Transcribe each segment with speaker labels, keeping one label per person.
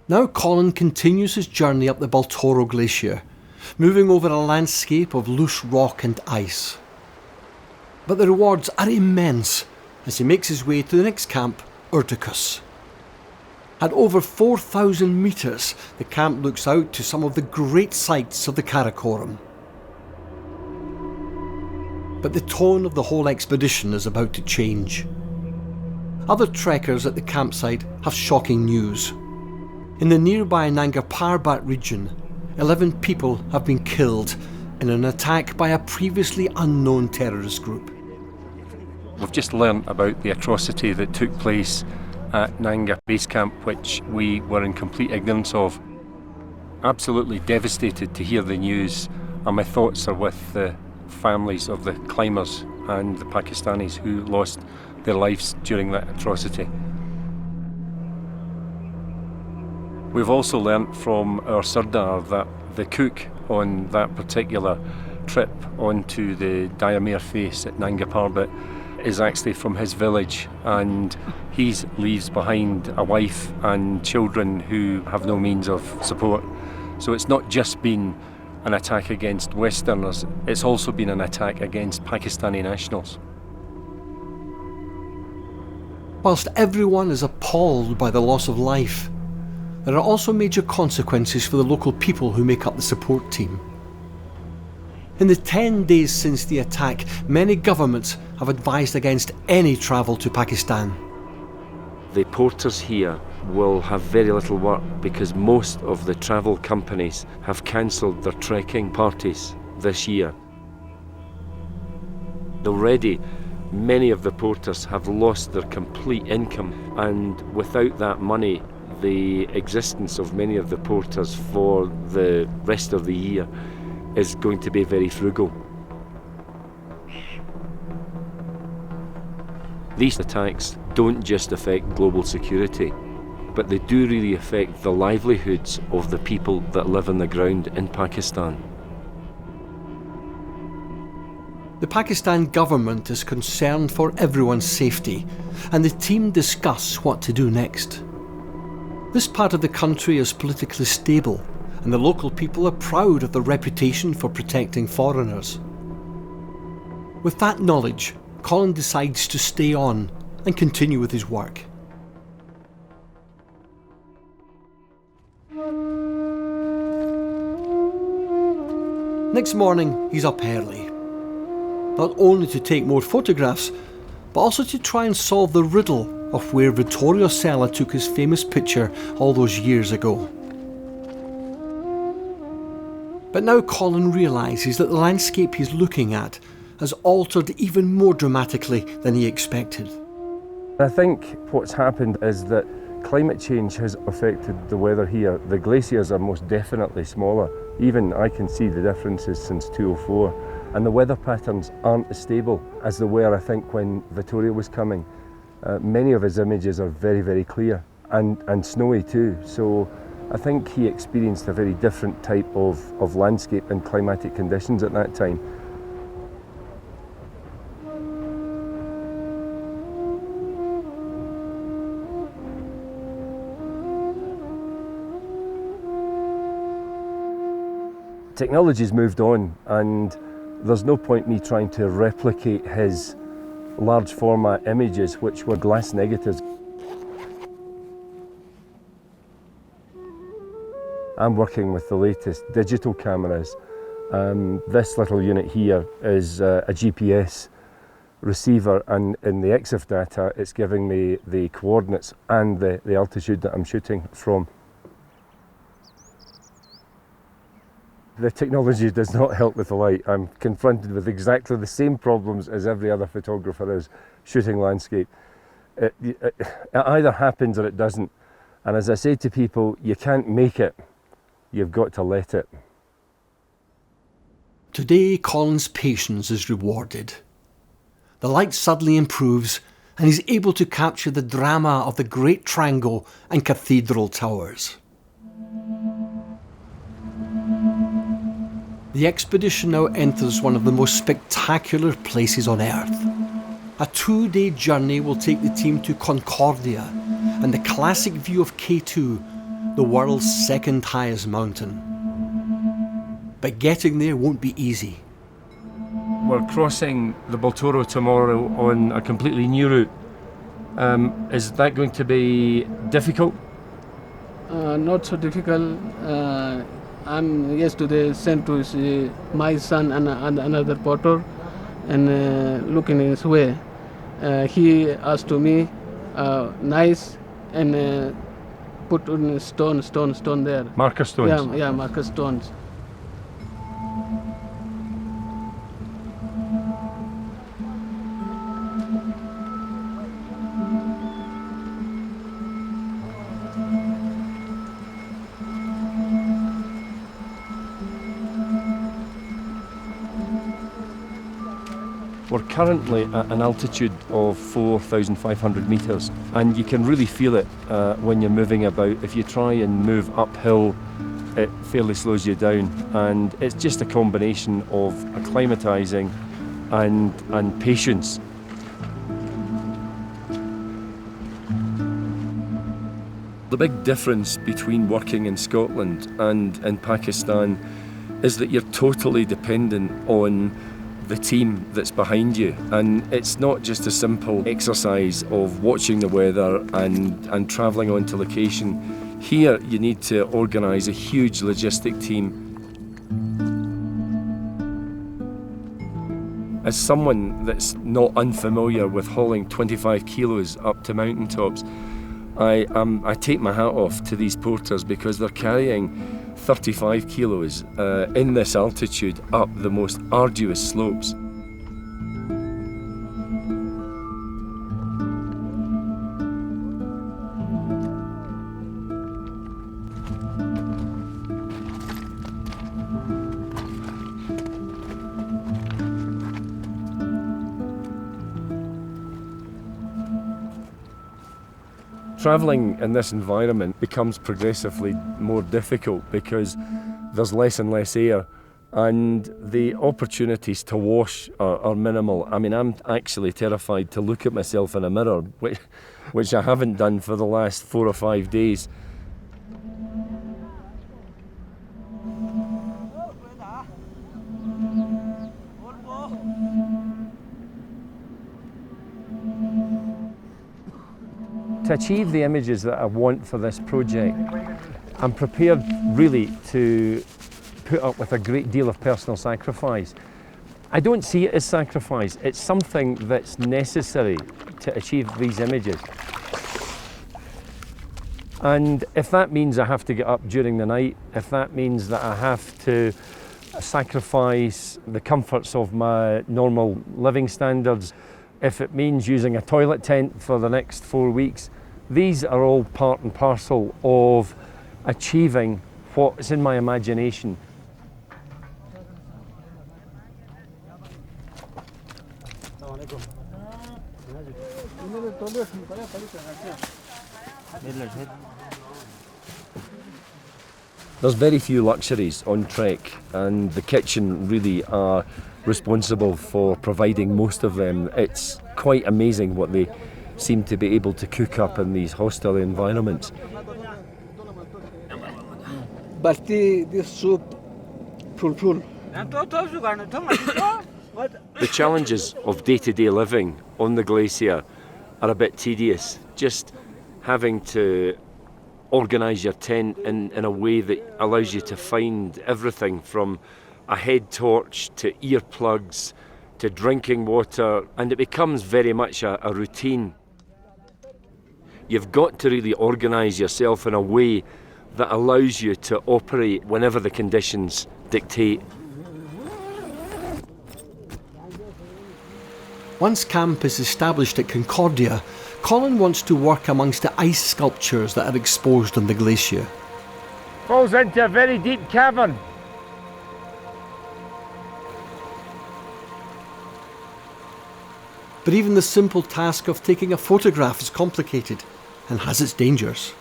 Speaker 1: Now Colin continues his journey up the Baltoro Glacier, moving over a landscape of loose rock and ice. But the rewards are immense as he makes his way to the next camp, Urticus. At over 4,000 metres, the camp looks out to some of the great sights of the Karakoram. But the tone of the whole expedition is about to change. Other trekkers at the campsite have shocking news. In the nearby Nanga Parbat region, 11 people have been killed in an attack by a previously unknown terrorist group.
Speaker 2: We've just learned about the atrocity that took place at Nanga Base Camp, which we were in complete ignorance of. Absolutely devastated to hear the news, and my thoughts are with the families of the climbers and the Pakistanis who lost their lives during that atrocity. We've also learnt from our Sardar that the cook on that particular trip onto the Diamere face at Nanga Parbat is actually from his village, and he leaves behind a wife and children who have no means of support. So it's not just been an attack against Westerners, it's also been an attack against Pakistani nationals.
Speaker 1: Whilst everyone is appalled by the loss of life, there are also major consequences for the local people who make up the support team. In the 10 days since the attack, many governments have advised against any travel to Pakistan.
Speaker 3: The porters here will have very little work because most of the travel companies have cancelled their trekking parties this year. Already, many of the porters have lost their complete income, and without that money, the existence of many of the porters for the rest of the year is going to be very frugal. These attacks don't just affect global security, but they do really affect the livelihoods of the people that live on the ground in Pakistan.
Speaker 1: The Pakistan government is concerned for everyone's safety, and the team discuss what to do next. This part of the country is politically stable, and the local people are proud of their reputation for protecting foreigners. With that knowledge, Colin decides to stay on and continue with his work. Next morning, he's up early, not only to take more photographs, but also to try and solve the riddle of where Vittorio Sella took his famous picture all those years ago. But now Colin realises that the landscape he's looking at has altered even more dramatically than he expected.
Speaker 2: I think what's happened is that climate change has affected the weather here. The glaciers are most definitely smaller. Even I can see the differences since 2004. And the weather patterns aren't as stable as they were, I think, when Vittorio was coming. Many of his images are very, very clear and snowy too. So I think he experienced a very different type of landscape and climatic conditions at that time. Technology's moved on, and there's no point me trying to replicate his large format images, which were glass negatives. I'm working with the latest digital cameras. This little unit here is a GPS receiver, and in the EXIF data it's giving me the coordinates and the altitude that I'm shooting from. The technology does not help with the light. I'm confronted with exactly the same problems as every other photographer is shooting landscape. It either happens or it doesn't. And as I say to people, you can't make it, you've got to let it.
Speaker 1: Today, Colin's patience is rewarded. The light suddenly improves, and he's able to capture the drama of the Great Triangle and Cathedral Towers. The expedition now enters one of the most spectacular places on Earth. A 2-day journey will take the team to Concordia, and the classic view of K2 the world's second highest mountain. But getting there won't be easy.
Speaker 3: We're crossing the Baltoro tomorrow on a completely new route. Is that going to be difficult?
Speaker 4: Not so difficult. I'm yesterday sent to see my son and another porter and looking in his way. He asked to me, nice, and put on stone there.
Speaker 3: Marker stones?
Speaker 4: Yeah, marker stones.
Speaker 3: We're currently at an altitude of 4,500 metres, and you can really feel it when you're moving about. If you try and move uphill, it fairly slows you down, and it's just a combination of acclimatising and patience. The big difference between working in Scotland and in Pakistan is that you're totally dependent on the team that's behind you, and it's not just a simple exercise of watching the weather and travelling onto location. Here you need to organise a huge logistic team. As someone that's not unfamiliar with hauling 25 kilos up to mountaintops, I take my hat off to these porters because they're carrying 35 kilos in this altitude up the most arduous slopes. Travelling in this environment becomes progressively more difficult because there's less and less air, and the opportunities to wash are minimal. I mean, I'm actually terrified to look at myself in a mirror, which I haven't done for the last 4 or 5 days. To achieve the images that I want for this project, I'm prepared really to put up with a great deal of personal sacrifice. I don't see it as sacrifice, it's something that's necessary to achieve these images. And if that means I have to get up during the night, if that means that I have to sacrifice the comforts of my normal living standards, if it means using a toilet tent for the next 4 weeks, these are all part and parcel of achieving what's in my imagination. There's very few luxuries on trek, and the kitchen really are responsible for providing most of them. It's quite amazing what they seem to be able to cook up in these hostile environments.
Speaker 4: But this soup, full.
Speaker 3: The challenges of day-to-day living on the glacier are a bit tedious. Just having to organise your tent in a way that allows you to find everything from a head torch to earplugs to drinking water, and it becomes very much a routine. You've got to really organise yourself in a way that allows you to operate whenever the conditions dictate.
Speaker 1: Once camp is established at Concordia, Colin wants to work amongst the ice sculptures that are exposed on the glacier.
Speaker 2: Falls into a very deep cavern.
Speaker 1: But even the simple task of taking a photograph is complicated and has its dangers.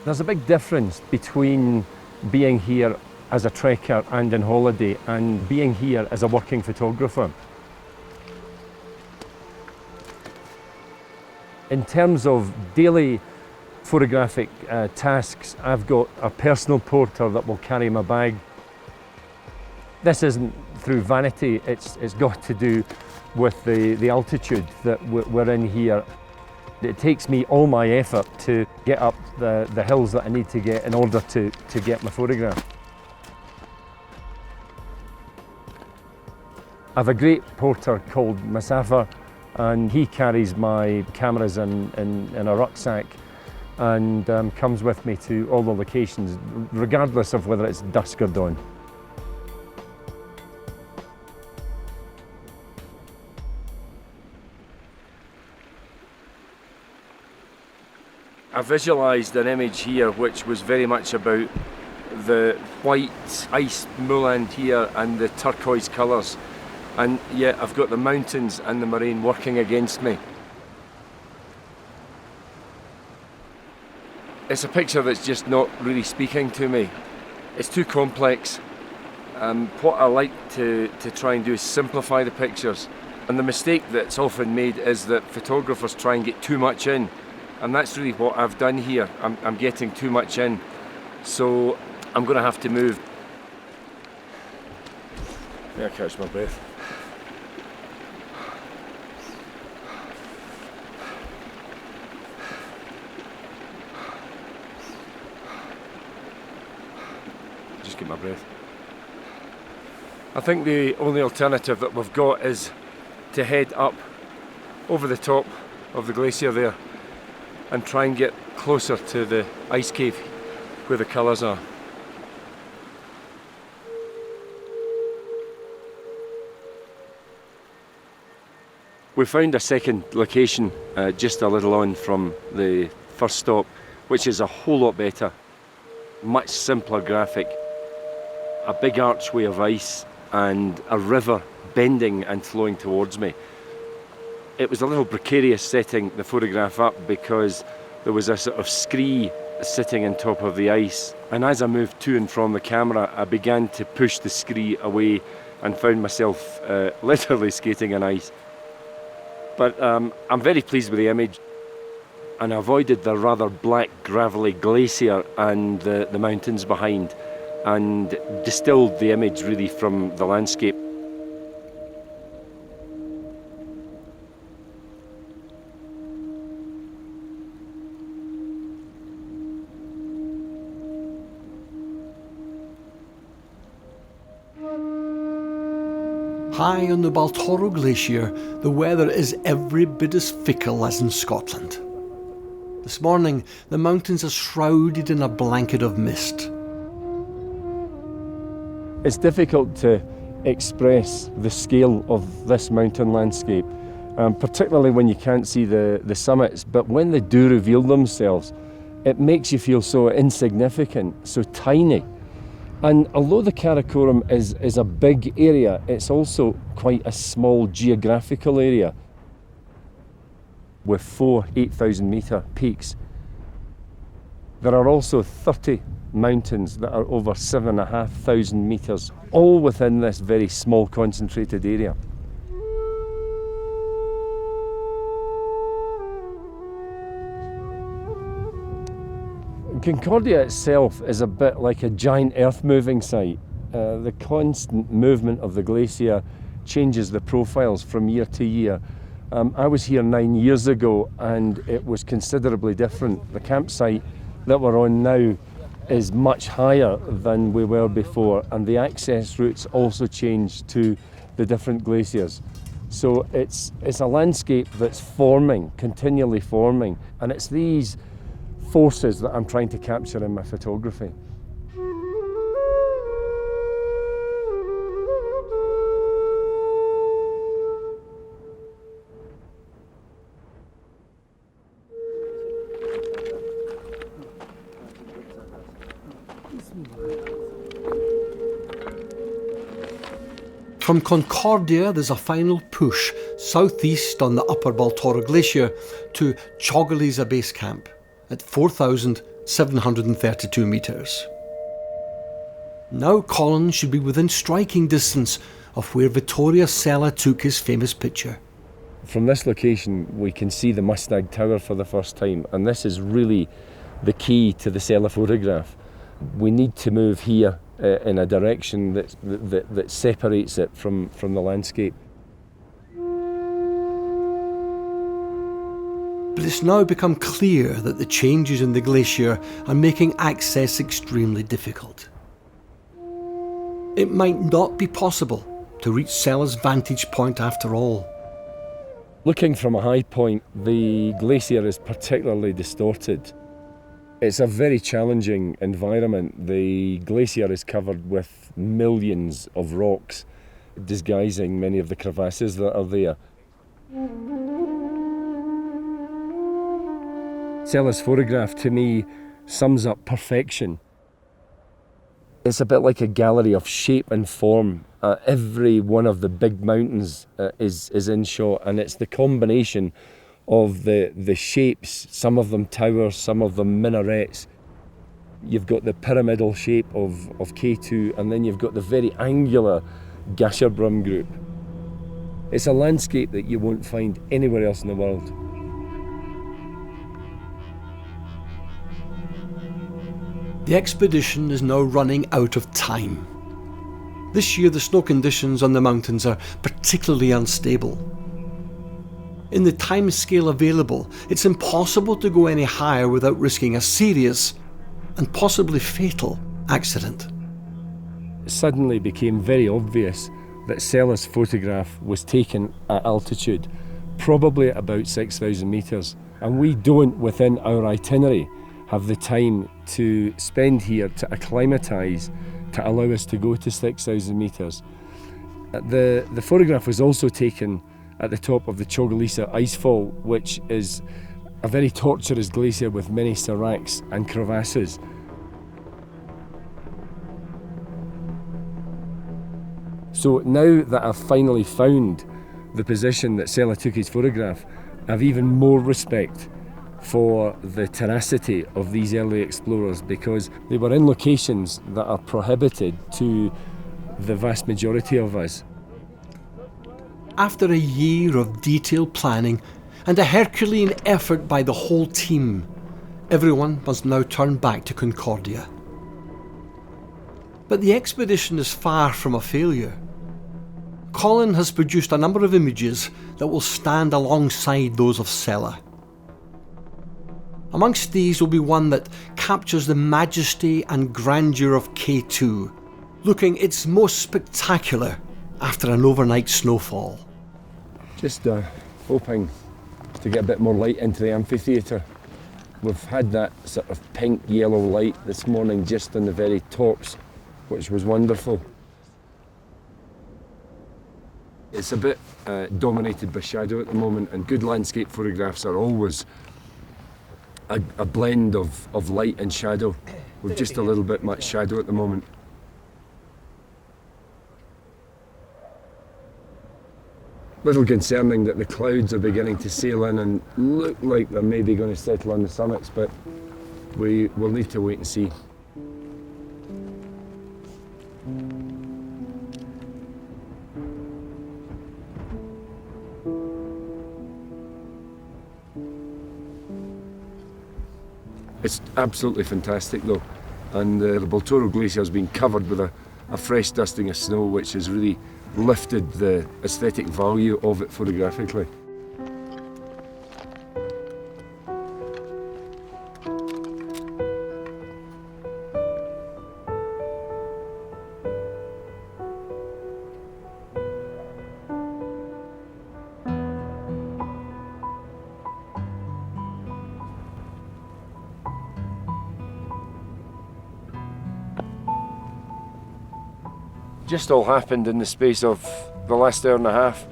Speaker 2: There's a big difference between being here as a trekker and on holiday and being here as a working photographer. In terms of daily photographic tasks, I've got a personal porter that will carry my bag. This isn't through vanity, it's got to do with the altitude that we're in here. It takes me all my effort to get up the hills that I need to get in order to get my photograph. I have a great porter called Masafar, and he carries my cameras in a rucksack and comes with me to all the locations, regardless of whether it's dusk or dawn.
Speaker 3: I visualised an image here which was very much about the white ice moorland here and the turquoise colours, and yet I've got the mountains and the moraine working against me. It's a picture that's just not really speaking to me. It's too complex. What I like to try and do is simplify the pictures, and the mistake that's often made is that photographers try and get too much in. And that's really what I've done here. I'm getting too much in. So I'm going to have to move. Yeah, I catch my breath. Just get my breath. I think the only alternative that we've got is to head up over the top of the glacier there and try and get closer to the ice cave where the colours are. We found a second location just a little on from the first stop, which is a whole lot better. Much simpler graphic. A big archway of ice and a river bending and flowing towards me. It was a little precarious setting the photograph up because there was a sort of scree sitting on top of the ice, and as I moved to and from the camera I began to push the scree away and found myself literally skating on ice. But I'm very pleased with the image, and I avoided the rather black gravelly glacier and the mountains behind, and distilled the image really from the landscape.
Speaker 1: High on the Baltoro Glacier, the weather is every bit as fickle as in Scotland. This morning, the mountains are shrouded in a blanket of mist.
Speaker 2: It's difficult to express the scale of this mountain landscape, particularly when you can't see the summits, but when they do reveal themselves, it makes you feel so insignificant, so tiny. And although the Karakoram is a big area, it's also quite a small geographical area with 4 8,000 metre peaks. There are also 30 mountains that are over 7,500 metres, all within this very small concentrated area. Concordia itself is a bit like a giant earth-moving site. The constant movement of the glacier changes the profiles from year to year. I was here 9 years ago and it was considerably different. The campsite that we're on now is much higher than we were before, and the access routes also change to the different glaciers. So it's a landscape that's forming, continually forming, and it's these forces that I'm trying to capture in my photography.
Speaker 1: From Concordia, there's a final push southeast on the upper Baltoro Glacier to Chogaliza Base Camp at 4,732 metres. Now Colin should be within striking distance of where Vittorio Sella took his famous picture.
Speaker 2: From this location we can see the Mustang Tower for the first time, and this is really the key to the Sella photograph. We need to move here in a direction that separates it from the landscape.
Speaker 1: But it's now become clear that the changes in the glacier are making access extremely difficult. It might not be possible to reach Sella's vantage point after all.
Speaker 2: Looking from a high point, the glacier is particularly distorted. It's a very challenging environment. The glacier is covered with millions of rocks, disguising many of the crevasses that are there. Sella's photograph, to me, sums up perfection. It's a bit like a gallery of shape and form. Every one of the big mountains is in shot, and it's the combination of the shapes, some of them towers, some of them minarets. You've got the pyramidal shape of K2, and then you've got the very angular Gasherbrum group. It's a landscape that you won't find anywhere else in the world.
Speaker 1: The expedition is now running out of time. This year the snow conditions on the mountains are particularly unstable. In the time scale available, it's impossible to go any higher without risking a serious and possibly fatal accident.
Speaker 2: It suddenly became very obvious that Sella's photograph was taken at altitude, probably at about 6,000 metres, and we don't, within our itinerary, have the time to spend here to acclimatise to allow us to go to 6,000 metres. The photograph was also taken at the top of the Chogalisa icefall, which is a very tortuous glacier with many seracs and crevasses. So now that I've finally found the position that Sella took his photograph, I've even more respect for the tenacity of these early explorers, because they were in locations that are prohibited to the vast majority of us.
Speaker 1: After a year of detailed planning and a Herculean effort by the whole team, everyone must now turn back to Concordia. But the expedition is far from a failure. Colin has produced a number of images that will stand alongside those of Sella. Amongst these will be one that captures the majesty and grandeur of K2, looking its most spectacular after an overnight snowfall.
Speaker 2: Just hoping to get a bit more light into the amphitheatre. We've had that sort of pink yellow light this morning just on the very tops, which was wonderful. It's a bit dominated by shadow at the moment, and good landscape photographs are always a blend of light and shadow. We've just a little bit much shadow at the moment. Little concerning that the clouds are beginning to sail in and look like they're maybe going to settle on the summits, but we will need to wait and see. It's absolutely fantastic though, and the Baltoro Glacier has been covered with a fresh dusting of snow, which has really lifted the aesthetic value of it photographically. Just all happened in the space of the last hour and a half.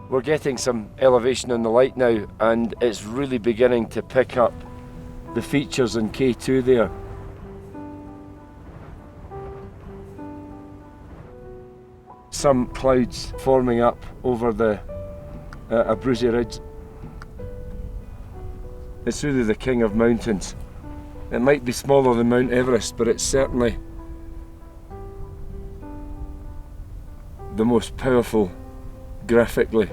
Speaker 2: We're getting some elevation on the light now, and it's really beginning to pick up the features in K2 there. Some clouds forming up over the Abruzzi Ridge. It's really the king of mountains. It might be smaller than Mount Everest, but it's certainly the most powerful
Speaker 3: graphically.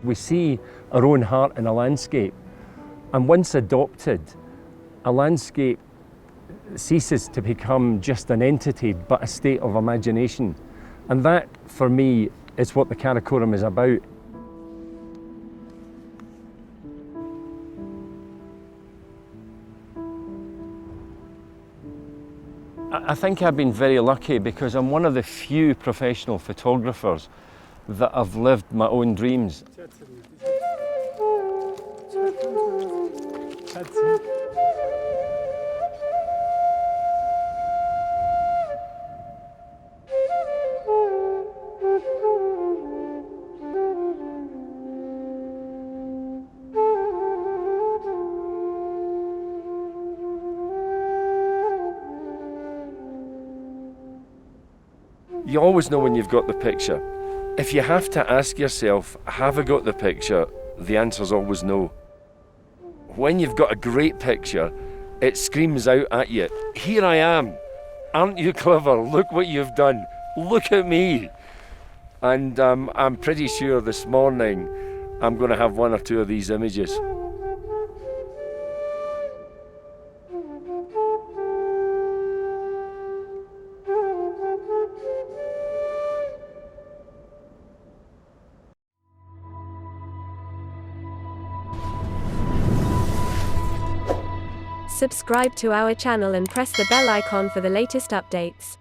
Speaker 2: We see our own heart in a landscape, and once adopted, a landscape ceases to become just an entity but a state of imagination. And that, for me, is what the Karakoram is about. I think I've been very lucky because I'm one of the few professional photographers that have lived my own dreams.
Speaker 3: You always know when you've got the picture. If you have to ask yourself, have I got the picture? The answer's always no. When you've got a great picture, it screams out at you, here I am, aren't you clever? Look what you've done, look at me. And I'm pretty sure this morning I'm going to have one or two of these images.
Speaker 5: Subscribe to our channel and press the bell icon for the latest updates.